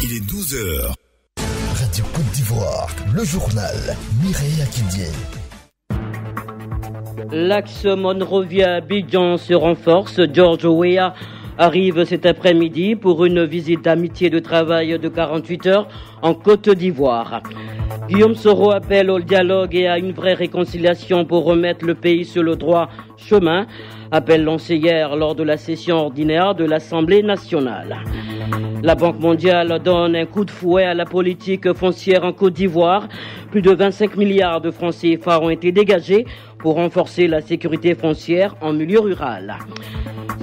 Il est 12 heures. Radio Côte d'Ivoire, le journal Mireille Akindie. L'axe Monrovia-Abidjan se renforce. George Weah arrive cet après-midi pour une visite d'amitié de travail de 48 heures en Côte d'Ivoire. Guillaume Soro appelle au dialogue et à une vraie réconciliation pour remettre le pays sur le droit chemin. Appel lancé hier lors de la session ordinaire de l'Assemblée nationale. La Banque mondiale donne un coup de fouet à la politique foncière en Côte d'Ivoire. Plus de 25 milliards de francs CFA ont été dégagés pour renforcer la sécurité foncière en milieu rural.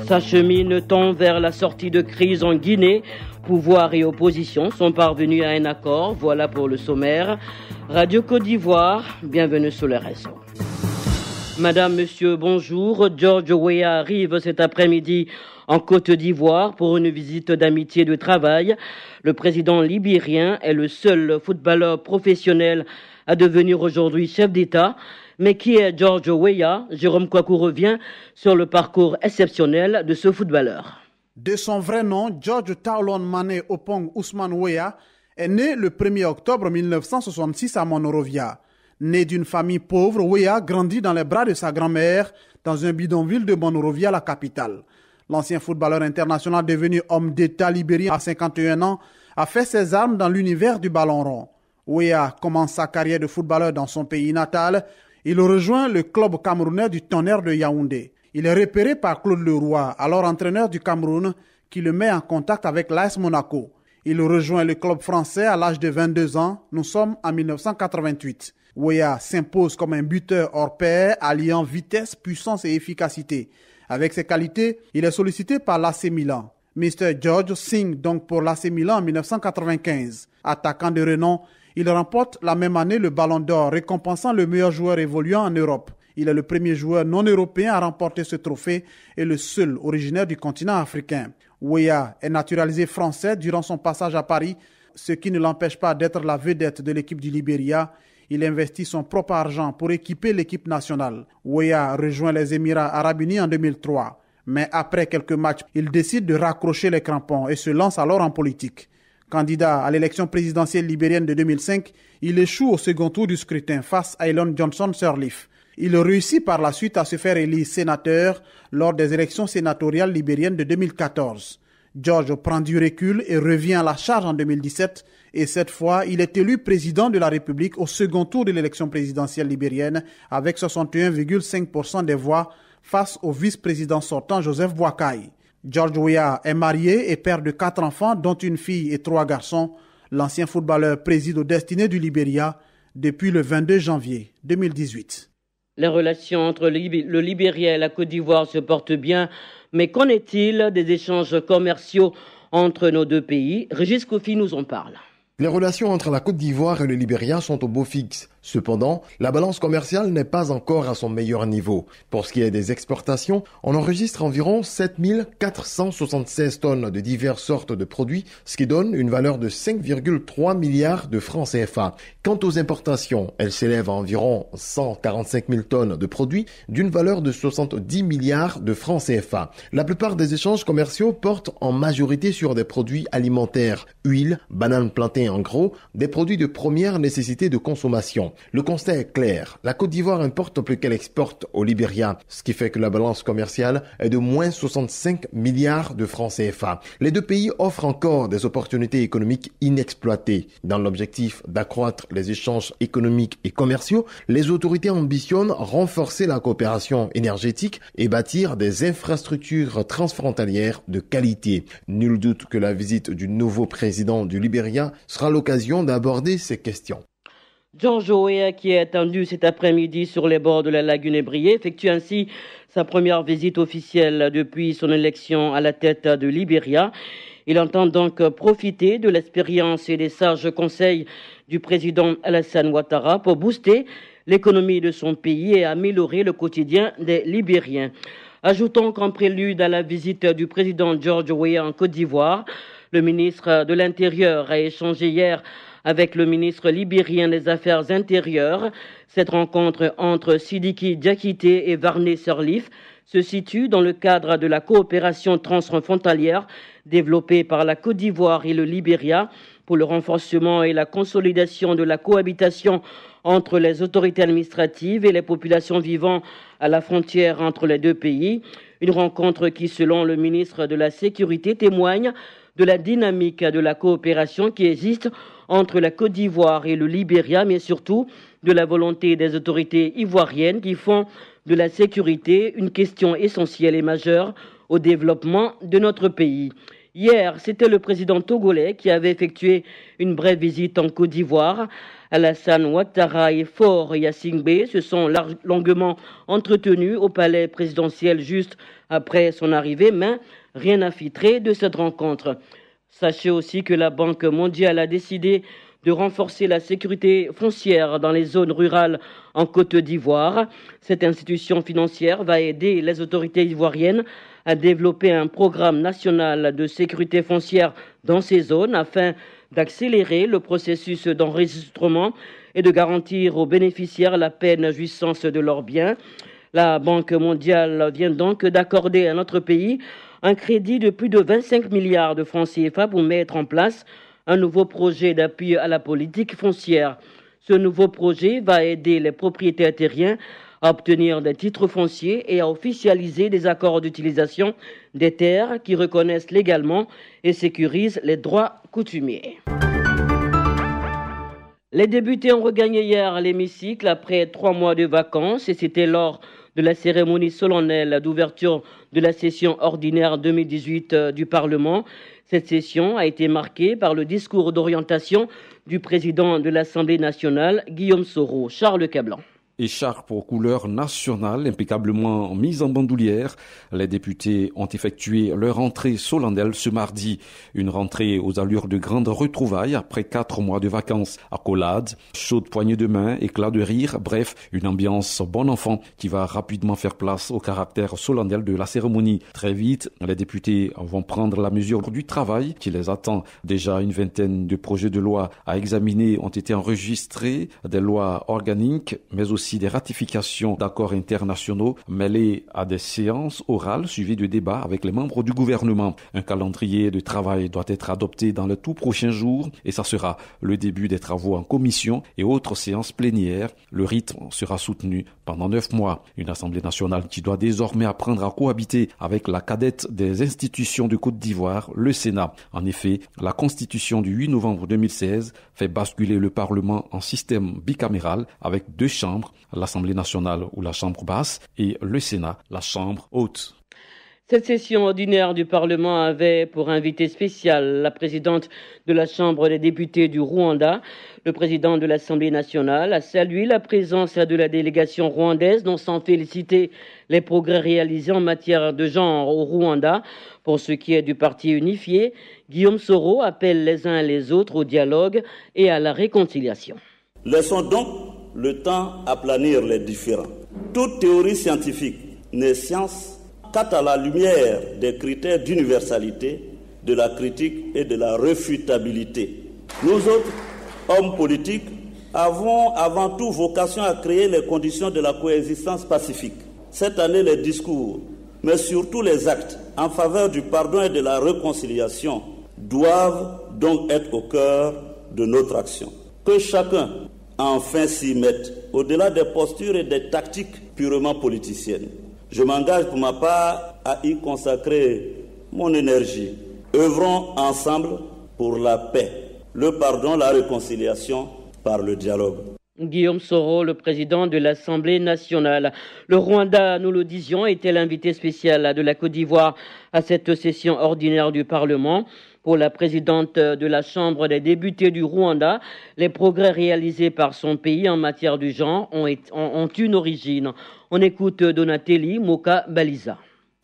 S'achemine-t-on vers la sortie de crise en Guinée? Pouvoir et opposition sont parvenus à un accord. Voilà pour le sommaire. Radio Côte d'Ivoire, bienvenue sur le réseau. Madame, monsieur, bonjour. George Weah arrive cet après-midi en Côte d'Ivoire pour une visite d'amitié de travail. Le président libérien est le seul footballeur professionnel à devenir aujourd'hui chef d'État. Mais qui est George Weah? Jérôme Kouakou revient sur le parcours exceptionnel de ce footballeur. De son vrai nom, George Taolon Mané Opong Ousmane Weah est né le 1er octobre 1966 à Monrovia. Né d'une famille pauvre, Weah grandit dans les bras de sa grand-mère dans un bidonville de Monrovia, la capitale. L'ancien footballeur international devenu homme d'État libérien à 51 ans a fait ses armes dans l'univers du ballon rond. Weah commence sa carrière de footballeur dans son pays natal. Il rejoint le club camerounais du Tonnerre de Yaoundé. Il est repéré par Claude Leroy, alors entraîneur du Cameroun, qui le met en contact avec l'AS Monaco. Il rejoint le club français à l'âge de 22 ans. Nous sommes en 1988. Weah s'impose comme un buteur hors pair, alliant vitesse, puissance et efficacité. Avec ses qualités, il est sollicité par l'AC Milan. Mr. George signe donc pour l'AC Milan en 1995. Attaquant de renom, il remporte la même année le Ballon d'Or, récompensant le meilleur joueur évoluant en Europe. Il est le premier joueur non européen à remporter ce trophée et le seul originaire du continent africain. Weah est naturalisé français durant son passage à Paris, ce qui ne l'empêche pas d'être la vedette de l'équipe du Libéria. Il investit son propre argent pour équiper l'équipe nationale. Weah rejoint les Émirats arabes unis en 2003. Mais après quelques matchs, il décide de raccrocher les crampons et se lance alors en politique. Candidat à l'élection présidentielle libérienne de 2005, il échoue au second tour du scrutin face à Ellen Johnson Sirleaf. Il réussit par la suite à se faire élire sénateur lors des élections sénatoriales libériennes de 2014. George prend du recul et revient à la charge en 2017 et cette fois, il est élu président de la République au second tour de l'élection présidentielle libérienne avec 61,5% des voix face au vice-président sortant Joseph Boakai. George Weah est marié et père de 4 enfants, dont une fille et 3 garçons. L'ancien footballeur préside aux destinées du Libéria depuis le 22 janvier 2018. Les relations entre le Libéria et la Côte d'Ivoire se portent bien, mais qu'en est-il des échanges commerciaux entre nos deux pays? Régis Kofi nous en parle. Les relations entre la Côte d'Ivoire et le Libéria sont au beau fixe. Cependant, la balance commerciale n'est pas encore à son meilleur niveau. Pour ce qui est des exportations, on enregistre environ 7476 tonnes de diverses sortes de produits, ce qui donne une valeur de 5,3 milliards de francs CFA. Quant aux importations, elles s'élèvent à environ 145 000 tonnes de produits d'une valeur de 70 milliards de francs CFA. La plupart des échanges commerciaux portent en majorité sur des produits alimentaires, huile, bananes plantées en gros, des produits de première nécessité de consommation. Le constat est clair. La Côte d'Ivoire importe plus qu'elle exporte au Libéria, ce qui fait que la balance commerciale est de moins 65 milliards de francs CFA. Les deux pays offrent encore des opportunités économiques inexploitées. Dans l'objectif d'accroître les échanges économiques et commerciaux, les autorités ambitionnent renforcer la coopération énergétique et bâtir des infrastructures transfrontalières de qualité. Nul doute que la visite du nouveau président du Libéria sera l'occasion d'aborder ces questions. George Weah, qui est attendu cet après-midi sur les bords de la lagune Ébrié, effectue ainsi sa première visite officielle depuis son élection à la tête de Libéria. Il entend donc profiter de l'expérience et des sages conseils du président Alassane Ouattara pour booster l'économie de son pays et améliorer le quotidien des Libériens. Ajoutons qu'en prélude à la visite du président George Weah en Côte d'Ivoire, le ministre de l'Intérieur a échangé hier avec le ministre libérien des Affaires intérieures. Cette rencontre entre Sidiki Diakité et Varné Sirleaf se situe dans le cadre de la coopération transfrontalière développée par la Côte d'Ivoire et le Libéria pour le renforcement et la consolidation de la cohabitation entre les autorités administratives et les populations vivant à la frontière entre les deux pays. Une rencontre qui, selon le ministre de la Sécurité, témoigne de la dynamique de la coopération qui existe entre la Côte d'Ivoire et le Libéria, mais surtout de la volonté des autorités ivoiriennes qui font de la sécurité une question essentielle et majeure au développement de notre pays. Hier, c'était le président togolais qui avait effectué une brève visite en Côte d'Ivoire. Alassane Ouattara et Faure Gnassingbé se sont longuement entretenus au palais présidentiel juste après son arrivée, mais rien n'a filtré de cette rencontre. Sachez aussi que la Banque mondiale a décidé de renforcer la sécurité foncière dans les zones rurales en Côte d'Ivoire. Cette institution financière va aider les autorités ivoiriennes à développer un programme national de sécurité foncière dans ces zones afin d'accélérer le processus d'enregistrement et de garantir aux bénéficiaires la pleine jouissance de leurs biens. La Banque mondiale vient donc d'accorder à notre pays un crédit de plus de 25 milliards de francs CFA pour mettre en place un nouveau projet d'appui à la politique foncière. Ce nouveau projet va aider les propriétaires terriens à obtenir des titres fonciers et à officialiser des accords d'utilisation des terres qui reconnaissent légalement et sécurisent les droits coutumiers. Les députés ont regagné hier l'hémicycle après 3 mois de vacances et c'était lors de la cérémonie solennelle d'ouverture de la session ordinaire 2018 du Parlement. Cette session a été marquée par le discours d'orientation du président de l'Assemblée nationale, Guillaume Soro. Charles Cablan. Écharpe aux couleurs nationales impeccablement mise en bandoulière, les députés ont effectué leur entrée solennelle ce mardi. Une rentrée aux allures de grandes retrouvailles après 4 mois de vacances. Accolades, chaudes poignées de main, éclats de rire, bref, une ambiance bon enfant qui va rapidement faire place au caractère solennel de la cérémonie. Très vite, les députés vont prendre la mesure du travail qui les attend. Déjà une vingtaine de projets de loi à examiner ont été enregistrés, des lois organiques, mais aussi des ratifications d'accords internationaux mêlés à des séances orales suivies de débats avec les membres du gouvernement. Un calendrier de travail doit être adopté dans les tout prochains jours et ça sera le début des travaux en commission et autres séances plénières. Le rythme sera soutenu pendant 9 mois. Une Assemblée nationale qui doit désormais apprendre à cohabiter avec la cadette des institutions de Côte d'Ivoire, le Sénat. En effet, la Constitution du 8 novembre 2016 fait basculer le Parlement en système bicaméral avec 2 chambres, l'Assemblée nationale ou la Chambre basse et le Sénat, la Chambre haute. Cette session ordinaire du Parlement avait pour invité spécial la présidente de la Chambre des députés du Rwanda. Le président de l'Assemblée nationale a salué la présence de la délégation rwandaise, dont sans féliciter les progrès réalisés en matière de genre au Rwanda. Pour ce qui est du parti unifié, Guillaume Soro appelle les uns et les autres au dialogue et à la réconciliation. Laissons donc le temps aplanir les différends. Toute théorie scientifique n'est science qu'à la lumière des critères d'universalité, de la critique et de la réfutabilité. Nous autres, hommes politiques, avons avant tout vocation à créer les conditions de la coexistence pacifique. Cette année, les discours, mais surtout les actes en faveur du pardon et de la réconciliation doivent donc être au cœur de notre action. Que chacun enfin s'y mette, au-delà des postures et des tactiques purement politiciennes. Je m'engage pour ma part à y consacrer mon énergie. Œuvrons ensemble pour la paix, le pardon, la réconciliation par le dialogue. Guillaume Soro, le président de l'Assemblée nationale. Le Rwanda, nous le disions, était l'invité spécial de la Côte d'Ivoire à cette session ordinaire du Parlement. Pour la présidente de la Chambre des députés du Rwanda, les progrès réalisés par son pays en matière de genre ont une origine. On écoute Donateli Moka Baliza.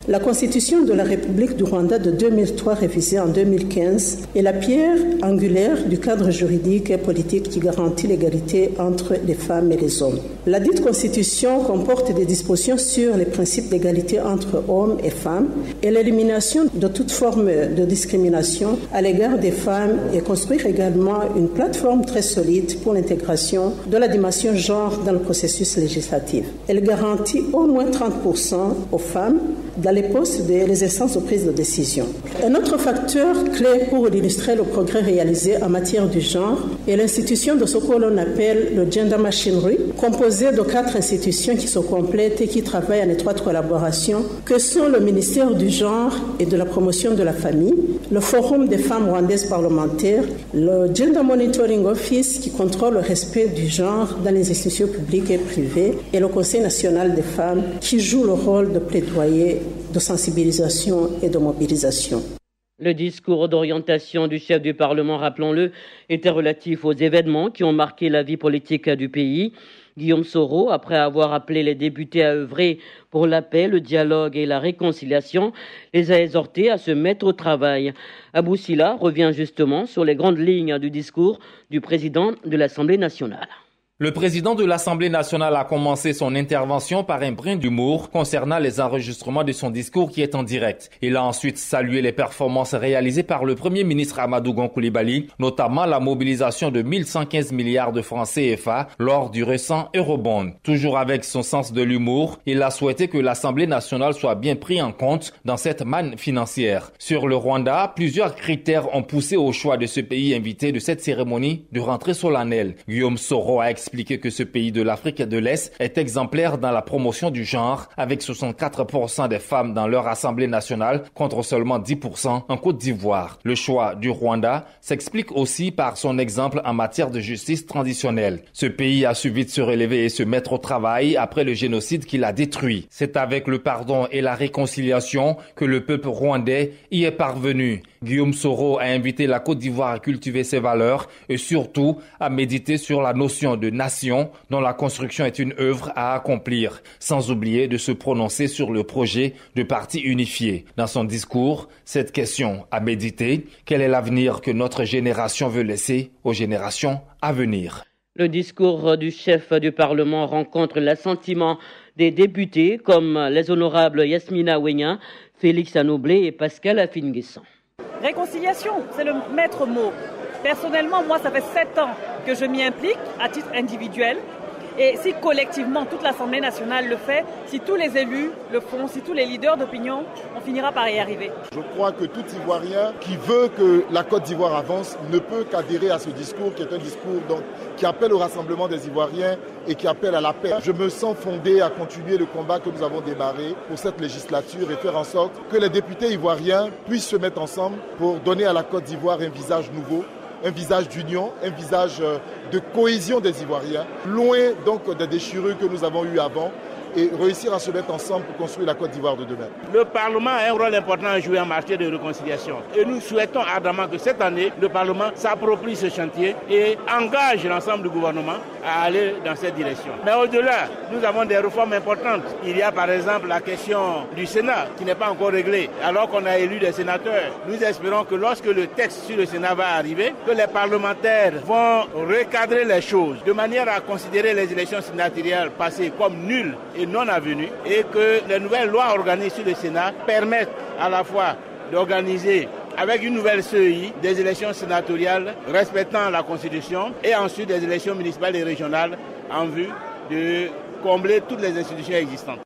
La Constitution de la République du Rwanda de 2003, révisée en 2015, est la pierre angulaire du cadre juridique et politique qui garantit l'égalité entre les femmes et les hommes. La dite constitution comporte des dispositions sur les principes d'égalité entre hommes et femmes et l'élimination de toute forme de discrimination à l'égard des femmes et construire également une plateforme très solide pour l'intégration de la dimension genre dans le processus législatif. Elle garantit au moins 30% aux femmes dans les postes et les instances de prise de décision. Un autre facteur clé pour illustrer le progrès réalisé en matière du genre est l'institution de ce que l'on appelle le Gender Machinery, composé de 4 institutions qui se complètent et qui travaillent en étroite collaboration, que sont le ministère du Genre et de la Promotion de la Famille, le Forum des femmes rwandaises parlementaires, le Gender Monitoring Office qui contrôle le respect du genre dans les institutions publiques et privées et le Conseil national des femmes qui joue le rôle de plaidoyer, de sensibilisation et de mobilisation. Le discours d'orientation du chef du Parlement, rappelons-le, était relatif aux événements qui ont marqué la vie politique du pays. Guillaume Soro, après avoir appelé les députés à œuvrer pour la paix, le dialogue et la réconciliation, les a exhortés à se mettre au travail. Abou Sila revient justement sur les grandes lignes du discours du président de l'Assemblée nationale. Le président de l'Assemblée nationale a commencé son intervention par un brin d'humour concernant les enregistrements de son discours qui est en direct. Il a ensuite salué les performances réalisées par le Premier ministre Amadou Gon Coulibaly, notamment la mobilisation de 1115 milliards de francs CFA lors du récent Eurobond. Toujours avec son sens de l'humour, il a souhaité que l'Assemblée nationale soit bien prise en compte dans cette manne financière. Sur le Rwanda, plusieurs critères ont poussé au choix de ce pays invité de cette cérémonie de rentrée solennelle. Guillaume Soro a expliqué que ce pays de l'Afrique de l'Est est exemplaire dans la promotion du genre, avec 64% des femmes dans leur assemblée nationale contre seulement 10% en Côte d'Ivoire. Le choix du Rwanda s'explique aussi par son exemple en matière de justice transitionnelle. Ce pays a su vite se relever et se mettre au travail après le génocide qui l'a détruit. C'est avec le pardon et la réconciliation que le peuple rwandais y est parvenu. Guillaume Soro a invité la Côte d'Ivoire à cultiver ses valeurs et surtout à méditer sur la notion de nation dont la construction est une œuvre à accomplir, sans oublier de se prononcer sur le projet de parti unifié. Dans son discours, cette question à méditer, quel est l'avenir que notre génération veut laisser aux générations à venir? Le discours du chef du Parlement rencontre l'assentiment des députés comme les honorables Yasmina Ouénia, Félix Anoblé et Pascal Afin-Guessan. Réconciliation, c'est le maître mot. Personnellement, moi, ça fait 7 ans que je m'y implique à titre individuel. Et si collectivement, toute l'Assemblée nationale le fait, si tous les élus le font, si tous les leaders d'opinion, on finira par y arriver. Je crois que tout Ivoirien qui veut que la Côte d'Ivoire avance ne peut qu'adhérer à ce discours qui est un discours qui appelle au rassemblement des Ivoiriens et qui appelle à la paix. Je me sens fondé à continuer le combat que nous avons démarré pour cette législature et faire en sorte que les députés ivoiriens puissent se mettre ensemble pour donner à la Côte d'Ivoire un visage nouveau, un visage d'union, un visage de cohésion des Ivoiriens, loin donc des déchirures que nous avons eues avant et réussir à se mettre ensemble pour construire la Côte d'Ivoire de demain. Le Parlement a un rôle important à jouer en matière de réconciliation et nous souhaitons ardemment que cette année, le Parlement s'approprie ce chantier et engage l'ensemble du gouvernement à aller dans cette direction. Mais au-delà, nous avons des réformes importantes. Il y a par exemple la question du Sénat qui n'est pas encore réglée alors qu'on a élu des sénateurs. Nous espérons que lorsque le texte sur le Sénat va arriver, que les parlementaires vont recadrer les choses de manière à considérer les élections sénatoriales passées comme nulles et non avenues et que les nouvelles lois organiques sur le Sénat permettent à la fois d'organiser avec une nouvelle CEI des élections sénatoriales respectant la Constitution et ensuite des élections municipales et régionales en vue de combler toutes les institutions existantes.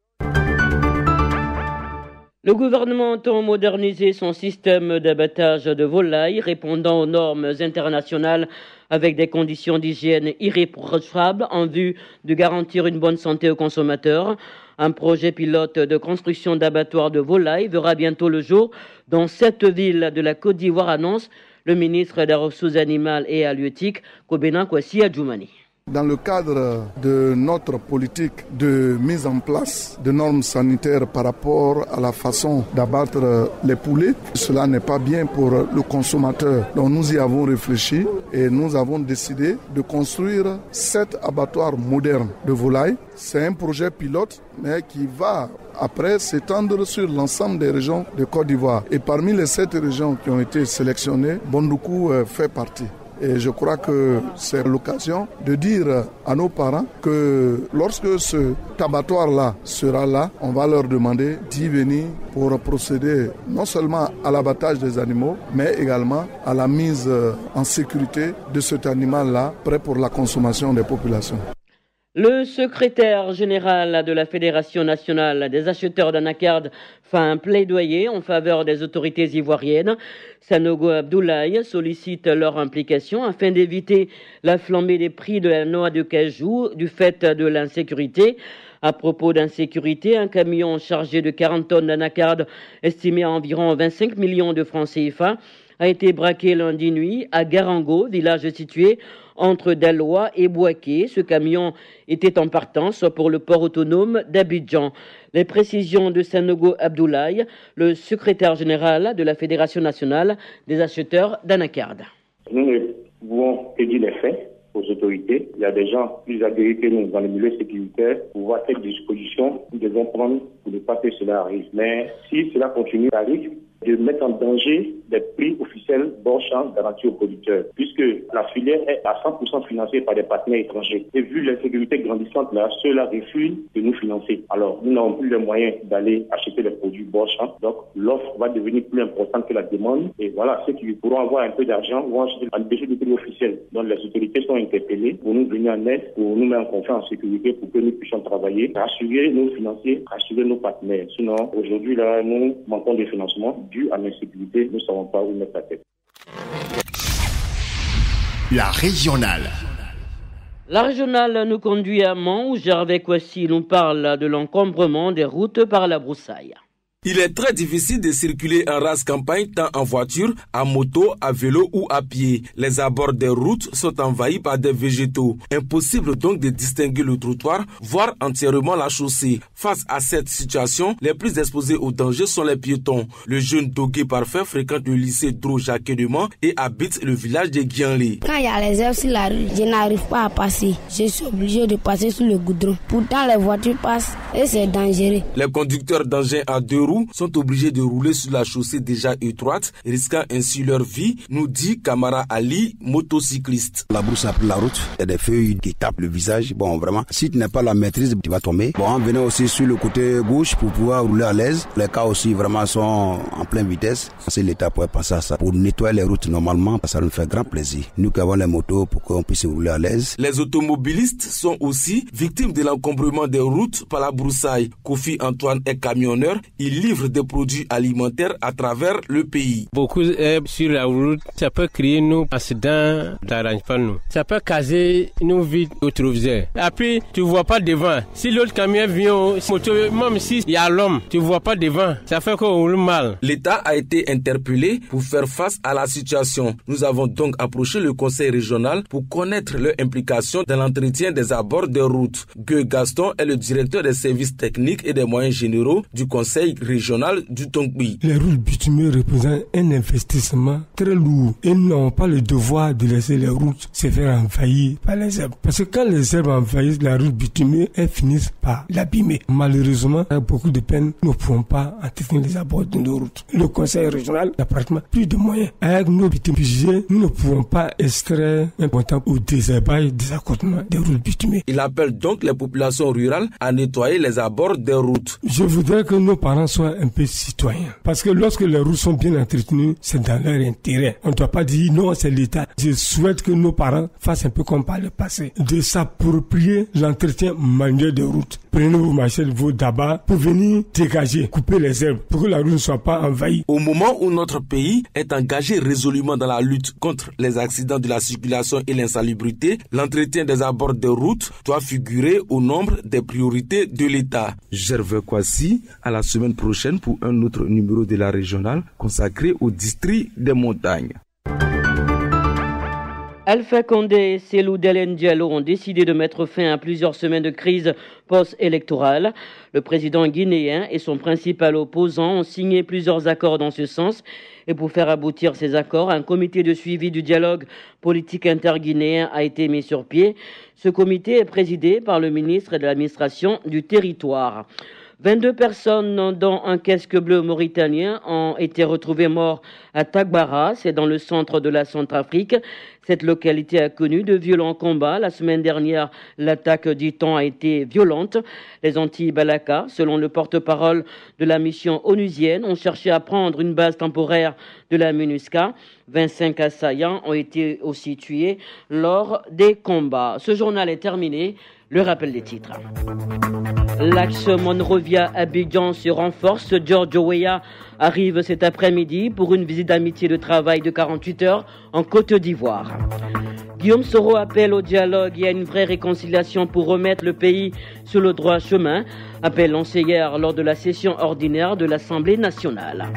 Le gouvernement entend moderniser son système d'abattage de volailles répondant aux normes internationales avec des conditions d'hygiène irréprochables en vue de garantir une bonne santé aux consommateurs. Un projet pilote de construction d'abattoirs de volailles verra bientôt le jour dans cette ville de la Côte d'Ivoire, annonce le ministre des Ressources animales et halieutiques, Kobena Kwasi Adjoumani. Dans le cadre de notre politique de mise en place de normes sanitaires par rapport à la façon d'abattre les poulets, cela n'est pas bien pour le consommateur. Donc nous y avons réfléchi et nous avons décidé de construire 7 abattoirs modernes de volailles. C'est un projet pilote, mais qui va après s'étendre sur l'ensemble des régions de Côte d'Ivoire. Et parmi les 7 régions qui ont été sélectionnées, Bondoukou fait partie. Et je crois que c'est l'occasion de dire à nos parents que lorsque ce abattoir-là sera là, on va leur demander d'y venir pour procéder non seulement à l'abattage des animaux, mais également à la mise en sécurité de cet animal-là, prêt pour la consommation des populations. Le secrétaire général de la Fédération nationale des acheteurs d'anacarde fait un plaidoyer en faveur des autorités ivoiriennes. Sanogo Abdoulaye sollicite leur implication afin d'éviter la flambée des prix de la noix de cajou du fait de l'insécurité. À propos d'insécurité, un camion chargé de 40 tonnes d'anacarde estimé à environ 25 millions de francs CFA a été braqué lundi nuit à Garango, village situé entre Daloa et Bouaké. Ce camion était en partance pour le port autonome d'Abidjan. Les précisions de Sanogo Abdoulaye, le secrétaire général de la Fédération nationale des acheteurs d'anacarde. Nous ne pouvons que dire les faits aux autorités. Il y a des gens plus aguerris que nous dans le milieu sécuritaire pour voir quelles dispositions nous devons prendre pour ne pas que cela arrive. Mais si cela continue, ça risque de mettre en danger les prix officiels Borchamp garantis aux producteurs, puisque la filière est à 100% financée par des partenaires étrangers. Et vu l'insécurité grandissante là, ceux-là refusent de nous financer. Alors, nous n'avons plus les moyens d'aller acheter les produits Borchamp. Donc, l'offre va devenir plus importante que la demande. Et voilà, ceux qui pourront avoir un peu d'argent vont acheter en dessous du prix officiel. Donc, les autorités sont interpellées pour nous venir en aide, pour nous mettre en confiance en sécurité, pour que nous puissions travailler, rassurer nos financiers, rassurer nos partenaires. Sinon, aujourd'hui, là, nous manquons de financement dû à l'insécurité. Nous ne savons pas où mettre la tête. La régionale. La régionale nous conduit à Mans où Gervais Kouassi nous parle de l'encombrement des routes par la broussaille. Il est très difficile de circuler en race campagne tant en voiture, à moto, à vélo ou à pied. Les abords des routes sont envahis par des végétaux. Impossible donc de distinguer le trottoir, voire entièrement la chaussée. Face à cette situation, les plus exposés au danger sont les piétons. Le jeune Dogué Parfait fréquente le lycée Dro-Jacques de Mans et habite le village de Guianlé. Quand il y a les herbes sur la rue, je n'arrive pas à passer. Je suis obligé de passer sur le goudron. Pourtant, les voitures passent et c'est dangereux. Les conducteurs d'engins à deux roues sont obligés de rouler sur la chaussée déjà étroite, risquant ainsi leur vie, nous dit Kamara Ali, motocycliste. La brousse a pris la route, il y a des feuilles qui tapent le visage. Bon, vraiment, si tu n'as pas la maîtrise, tu vas tomber. Bon, on venait aussi sur le côté gauche pour pouvoir rouler à l'aise. Les cas aussi vraiment sont en pleine vitesse. Si l'État pourrait penser à ça pour nettoyer les routes normalement, ça nous fait grand plaisir. Nous qui avons les motos pour qu'on puisse rouler à l'aise. Les automobilistes sont aussi victimes de l'encombrement des routes par la broussaille. Kofi Antoine est camionneur, il livre des produits alimentaires à travers le pays. Beaucoup d'herbes sur la route, ça peut créer nos accidents, ça n'arrange pas nous. Ça peut caser nos vies au rétroviseur. Après, tu vois pas devant. Si l'autre camion vient, même si il y a l'homme, tu vois pas devant. Ça fait qu'on roule mal. L'État a été interpellé pour faire face à la situation. Nous avons donc approché le conseil régional pour connaître leur implication dans l'entretien des abords des routes. Gueux Gaston est le directeur des services techniques et des moyens généraux du conseil régional du Tongbi. Les routes bitumées représentent un investissement très lourd et nous n'avons pas le devoir de laisser les routes se faire envahir par les herbes. Parce que quand les herbes envahissent la route bitumée, elles finissent par l'abîmer. Malheureusement, avec beaucoup de peine, nous ne pouvons pas entretenir les abords de nos routes. Le conseil régional n'a pratiquement plus de moyens. Avec nos bitumes, nous ne pouvons pas extraire un montant au désherbage des accotements des routes bitumées. Il appelle donc les populations rurales à nettoyer les abords des routes. Je voudrais que nos parents soient un peu citoyens. Parce que lorsque les routes sont bien entretenues, c'est dans leur intérêt. On ne doit pas dire non, c'est l'État. Je souhaite que nos parents fassent un peu comme par le passé, de s'approprier l'entretien manuel des routes. Prenez vos machettes, vos dabas pour venir dégager, couper les herbes pour que la route ne soit pas envahie. Au moment où notre pays est engagé résolument dans la lutte contre les accidents de la circulation et l'insalubrité, l'entretien des abords des routes doit figurer au nombre des priorités de l'État. Gervais Kouassi, à la semaine prochaine pour un autre numéro de la régionale consacré au district des montagnes. Alpha Condé et Cellou Dalein Diallo ont décidé de mettre fin à plusieurs semaines de crise post-électorale. Le président guinéen et son principal opposant ont signé plusieurs accords dans ce sens. Et pour faire aboutir ces accords, un comité de suivi du dialogue politique interguinéen a été mis sur pied. Ce comité est présidé par le ministre de l'administration du territoire. 22 personnes, dont un casque bleu mauritanien, ont été retrouvées mortes à Tagbara, c'est dans le centre de la Centrafrique. Cette localité a connu de violents combats. La semaine dernière, l'attaque, dit-on, a été violente. Les anti-Balaka, selon le porte-parole de la mission onusienne, ont cherché à prendre une base temporaire de la MINUSCA. 25 assaillants ont été aussi tués lors des combats. Ce journal est terminé. Le rappel des titres. L'axe Monrovia-Abidjan se renforce. George Weah arrive cet après-midi pour une visite d'amitié de travail de 48 heures en Côte d'Ivoire. Guillaume Soro appelle au dialogue et à une vraie réconciliation pour remettre le pays sur le droit chemin. Appel lancé hier lors de la session ordinaire de l'Assemblée nationale.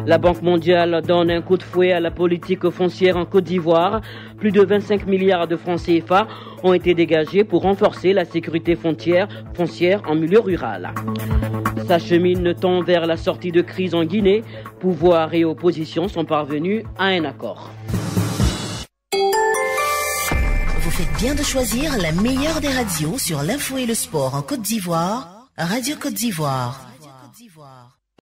La Banque mondiale donne un coup de fouet à la politique foncière en Côte d'Ivoire. Plus de 25 milliards de francs CFA ont été dégagés pour renforcer la sécurité foncière en milieu rural. S'achemine-t-on vers la sortie de crise en Guinée? Pouvoir et opposition sont parvenus à un accord. Vous faites bien de choisir la meilleure des radios sur l'info et le sport en Côte d'Ivoire, Radio Côte d'Ivoire.